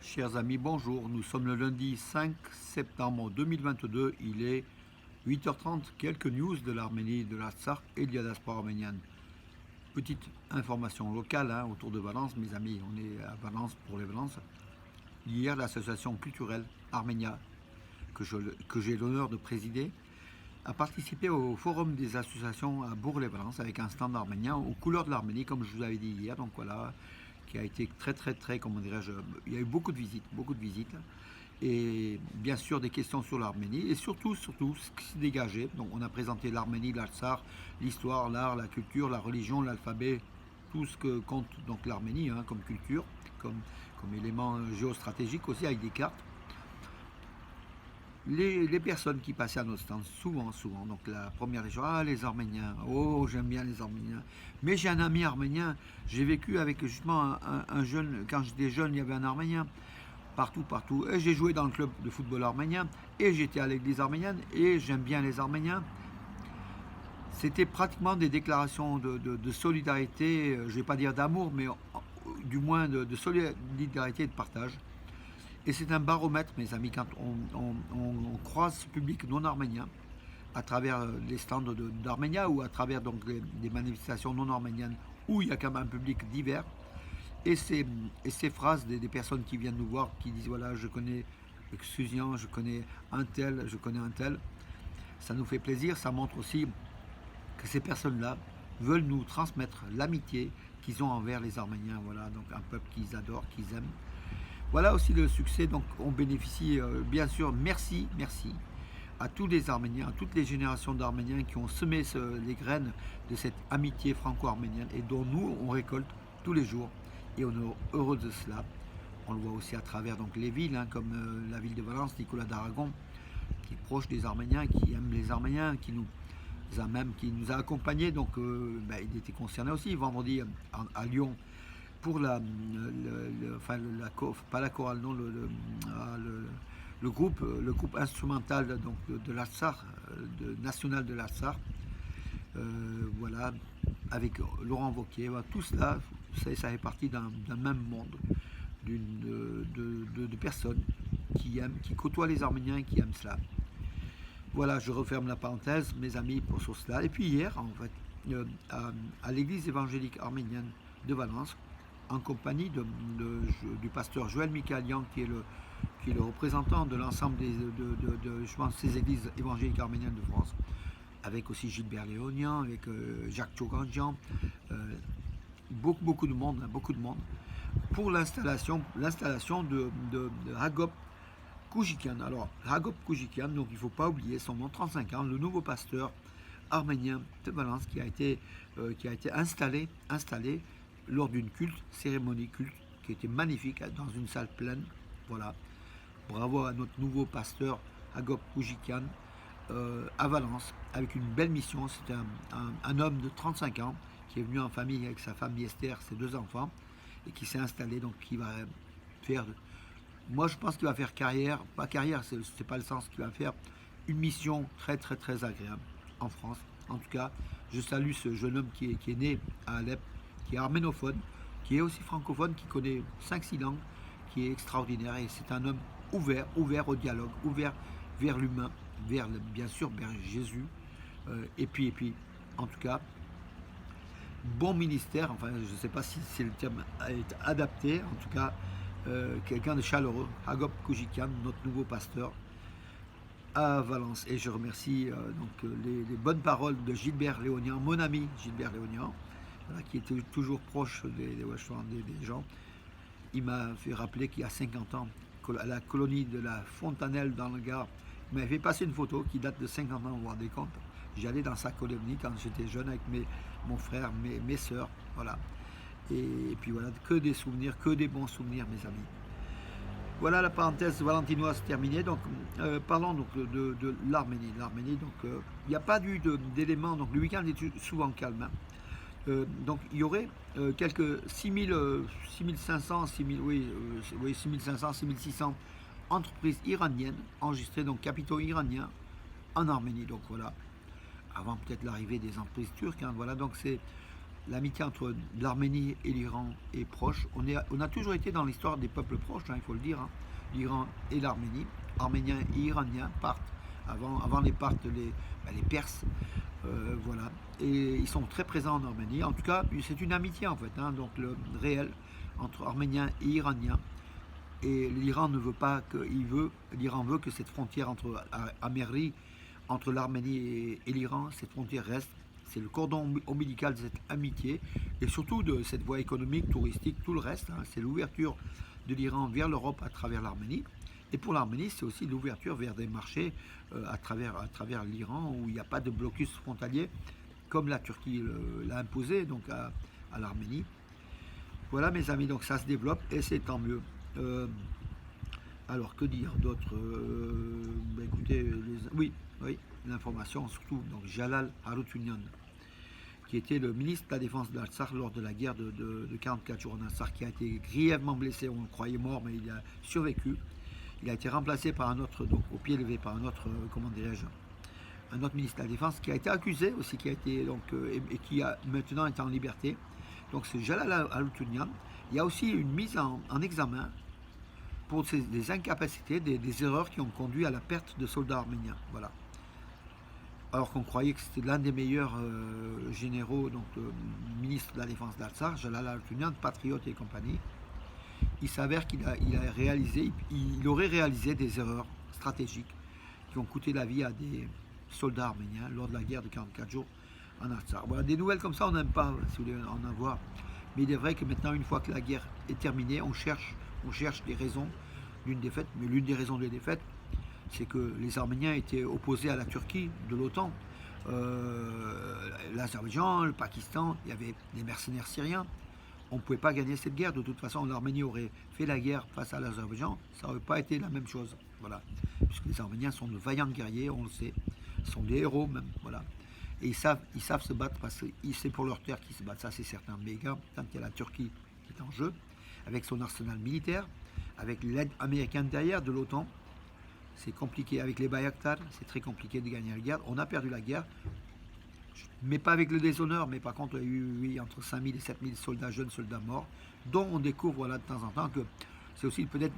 Chers amis, bonjour. Nous sommes le lundi 5 septembre 2022. Il est 8h30. Quelques news de l'Arménie, de l'Artsakh et de la diaspora arménienne. Petite information locale autour de Valence, mes amis. On est à Valence pour les Valences. Hier, l'association culturelle Arménia, que j'ai l'honneur de présider, a participé au forum des associations à Bourg-les-Valences avec un stand arménien aux couleurs de l'Arménie, comme je vous avais dit hier. Donc voilà, qui a été très, comment dirais-je, il y a eu beaucoup de visites, et bien sûr des questions sur l'Arménie, et surtout, ce qui s'est dégagé. Donc on a présenté l'Arménie, l'Artsakh, l'histoire, l'art, la culture, la religion, l'alphabet, tout ce que compte donc l'Arménie comme culture, comme élément géostratégique aussi, avec des cartes. Les personnes qui passaient à notre stand, souvent, donc la première des choses, les Arméniens, oh j'aime bien les Arméniens. Mais j'ai un ami arménien, j'ai vécu avec justement un jeune, quand j'étais jeune, il y avait un Arménien, partout. Et j'ai joué dans le club de football arménien, et j'étais à l'église arménienne, et j'aime bien les Arméniens. C'était pratiquement des déclarations de solidarité, je ne vais pas dire d'amour, mais du moins de solidarité et de partage. Et c'est un baromètre, mes amis, quand on croise ce public non arménien à travers les stands d'Arménia ou à travers donc des manifestations non arméniennes où il y a quand même un public divers. Et ces phrases des personnes qui viennent nous voir, qui disent voilà, je connais Xusian, je connais un tel, ça nous fait plaisir. Ça montre aussi que ces personnes-là veulent nous transmettre l'amitié qu'ils ont envers les Arméniens. Voilà, donc un peuple qu'ils adorent, qu'ils aiment. Voilà aussi le succès, donc on bénéficie bien sûr, merci à tous les Arméniens, à toutes les générations d'Arméniens qui ont semé les graines de cette amitié franco-arménienne et dont nous on récolte tous les jours, et on est heureux de cela. On le voit aussi à travers donc les villes, comme la ville de Valence, Nicolas d'Aragon, qui est proche des Arméniens, qui aime les Arméniens, qui nous a accompagnés, donc il était concerné aussi vendredi à Lyon pour pas la chorale, non, le groupe instrumental donc de l'Artsakh, national de l'Artsakh, voilà, avec Laurent Wauquiez. Voilà, tout cela, ça fait partie d'un même monde, de personnes qui côtoient les Arméniens et qui aiment cela. Voilà, je referme la parenthèse, mes amis, sur cela. Et puis hier, en fait, à l'église évangélique arménienne de Valence, en compagnie du pasteur Joël Mikalian, qui est le représentant de l'ensemble je pense, ces églises évangéliques arméniennes de France, avec aussi Gilbert Léonian, avec Jacques Tchoganjian, beaucoup de monde, pour l'installation de Hagop Koujikian. Alors, Hagop Koujikian, donc il ne faut pas oublier son nom, 35 ans, le nouveau pasteur arménien de Valence qui a été installé lors d'une cérémonie culte qui était magnifique dans une salle pleine. Voilà. Bravo à notre nouveau pasteur Hagop Koujikian à Valence avec une belle mission. C'est un homme de 35 ans qui est venu en famille avec sa femme Esther, ses 2 enfants, et qui s'est installé, donc qui va faire, moi je pense qu'il va faire pas carrière, c'est pas le sens, qu'il va faire une mission très agréable en France. En tout cas, je salue ce jeune homme qui est né à Alep, qui est arménophone, qui est aussi francophone, qui connaît 5-6 langues, qui est extraordinaire, et c'est un homme ouvert au dialogue, ouvert vers l'humain, bien sûr vers Jésus, et puis en tout cas bon ministère, enfin je ne sais pas si c'est le terme est adapté, en tout cas quelqu'un de chaleureux, Hagop Koujikian, notre nouveau pasteur à Valence. Et je remercie les bonnes paroles de Gilbert Léonian, mon ami Gilbert Léonian, voilà, qui était toujours proche des gens. Il m'a fait rappeler qu'il y a 50 ans, à la colonie de la Fontanelle dans le Gard, il m'avait fait passer une photo qui date de 50 ans, vous vous rendez compte. J'allais dans sa colonie quand j'étais jeune avec mon frère, mes soeurs, voilà. Et puis voilà, que des souvenirs, que des bons souvenirs, mes amis. Voilà, la parenthèse valentinoise terminée. Donc, parlons donc de l'Arménie. Donc, il n'y a pas eu d'éléments. Donc, le week-end est souvent calme. Donc, il y aurait quelques 6500, 6600 entreprises iraniennes enregistrées, donc capitaux iraniens, en Arménie. Donc, voilà. Avant peut-être l'arrivée des entreprises turques. Voilà, donc c'est l'amitié entre l'Arménie et l'Iran est proche. On a toujours été dans l'histoire des peuples proches, hein, il faut le dire. Hein. L'Iran et l'Arménie, Arméniens et Iraniens partent, avant les partent les Perses, voilà. Et ils sont très présents en Arménie. En tout cas, c'est une amitié en fait, hein, donc le réel entre Arméniens et Iraniens. Et l'Iran ne veut pas l'Iran veut que cette frontière entre Améry, entre l'Arménie et l'Iran, cette frontière reste. C'est le cordon ombilical de cette amitié et surtout de cette voie économique, touristique, tout le reste. Hein, c'est l'ouverture de l'Iran vers l'Europe à travers l'Arménie. Et pour l'Arménie, c'est aussi l'ouverture vers des marchés à travers l'Iran où il n'y a pas de blocus frontalier comme la Turquie l'a imposé donc à l'Arménie. Voilà mes amis, donc ça se développe et c'est tant mieux. Alors que dire d'autre écoutez, oui, l'information surtout, donc Jalal Haroutunian, qui était le ministre de la Défense d'Al-Assad lors de la guerre de 44 jours en Assad, qui a été grièvement blessé, on le croyait mort, mais il a survécu. Il a été remplacé par un autre, donc au pied levé, par un autre, comment dirais-je, un autre ministre de la Défense qui a été accusé aussi, qui a été donc et qui a maintenant été en liberté. Donc c'est Jalal Haroutunian. Il y a aussi une mise en examen pour des incapacités, des erreurs qui ont conduit à la perte de soldats arméniens. Voilà. Alors qu'on croyait que c'était l'un des meilleurs généraux, donc ministre de la Défense d'Al-Assad, Jalal Haroutunian, patriote et compagnie. Il s'avère qu'il il aurait réalisé des erreurs stratégiques qui ont coûté la vie à des soldats arméniens lors de la guerre de 44 jours en Artsakh. Voilà, des nouvelles comme ça, on n'aime pas, si vous voulez en avoir. Mais il est vrai que maintenant, une fois que la guerre est terminée, on cherche les raisons d'une défaite. Mais l'une des raisons de la défaite, c'est que les Arméniens étaient opposés à la Turquie de l'OTAN. L'Azerbaïdjan, le Pakistan, il y avait des mercenaires syriens. On ne pouvait pas gagner cette guerre. De toute façon, l'Arménie aurait fait la guerre face à l'Azerbaïdjan. Ça n'aurait pas été la même chose. Voilà. Puisque les Arméniens sont de vaillants guerriers, on le sait. Ils sont des héros même. Voilà. Et ils savent se battre parce que c'est pour leur terre qu'ils se battent. Ça, c'est certain. Mais quand il y a la Turquie qui est en jeu, avec son arsenal militaire, avec l'aide américaine derrière de l'OTAN, c'est compliqué. Avec les Bayraktar, c'est très compliqué de gagner la guerre. On a perdu la guerre. Mais pas avec le déshonneur, mais par contre, il y a eu entre 5000 et 7000 soldats, jeunes soldats morts, dont on découvre voilà, de temps en temps que c'est aussi peut-être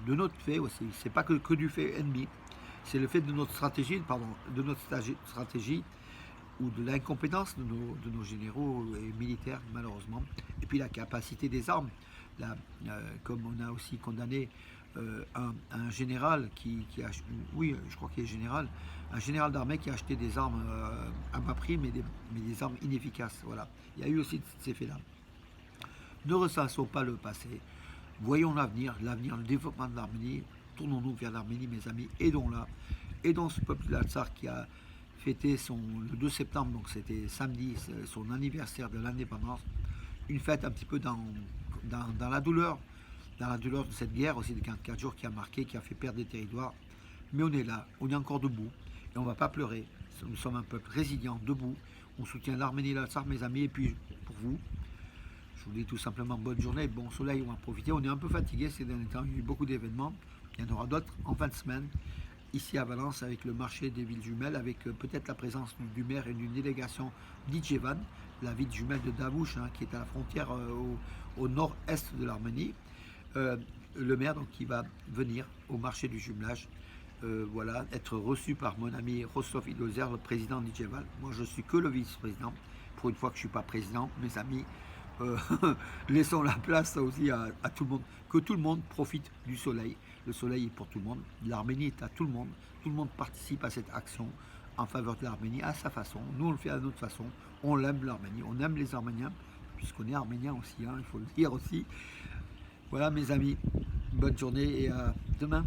de notre fait aussi. C'est pas que du fait ennemi, c'est le fait de notre stratégie, ou de l'incompétence de nos généraux et militaires, malheureusement. Et puis la capacité des armes. Comme on a aussi condamné un général oui, je crois qu'il est général, un général d'armée qui a acheté des armes à bas prix, mais des armes inefficaces. Voilà. Il y a eu aussi ces faits-là. Ne ressassons pas le passé. Voyons l'avenir, le développement de l'Arménie. Tournons-nous vers l'Arménie, mes amis, aidons-la. Aidons ce peuple d'Al-Tsar qui a fêté le 2 septembre, donc c'était samedi, son anniversaire de l'indépendance. Une fête un petit peu dans la douleur de cette guerre aussi de 44 jours qui a marqué, qui a fait perdre des territoires. Mais on est là, on est encore debout et on ne va pas pleurer. Nous sommes un peuple résilient, debout. On soutient l'Arménie et l'Al-Tsar, mes amis. Et puis pour vous, je vous dis tout simplement bonne journée, bon soleil, on va en profiter. On est un peu fatigué ces derniers temps, il y a eu beaucoup d'événements. Il y en aura d'autres en fin de semaine, ici à Valence, avec le marché des villes jumelles, avec peut-être la présence du maire et d'une délégation d'Ijevan, la ville jumelle de Davouch, hein, qui est à la frontière au nord-est de l'Arménie. Le maire donc, qui va venir au marché du jumelage, voilà, être reçu par mon ami Rostov Idozer, le président d'Ijevan. Moi, je suis que le vice-président. Pour une fois que je ne suis pas président, mes amis, laissons la place aussi à tout le monde. Que tout le monde profite du soleil. Le soleil est pour tout le monde. L'Arménie est à tout le monde. Tout le monde participe à cette action en faveur de l'Arménie à sa façon. Nous, on le fait à notre façon. On l'aime l'Arménie. On aime les Arméniens, puisqu'on est Arméniens aussi, hein, il faut le dire aussi. Voilà mes amis, bonne journée et à demain.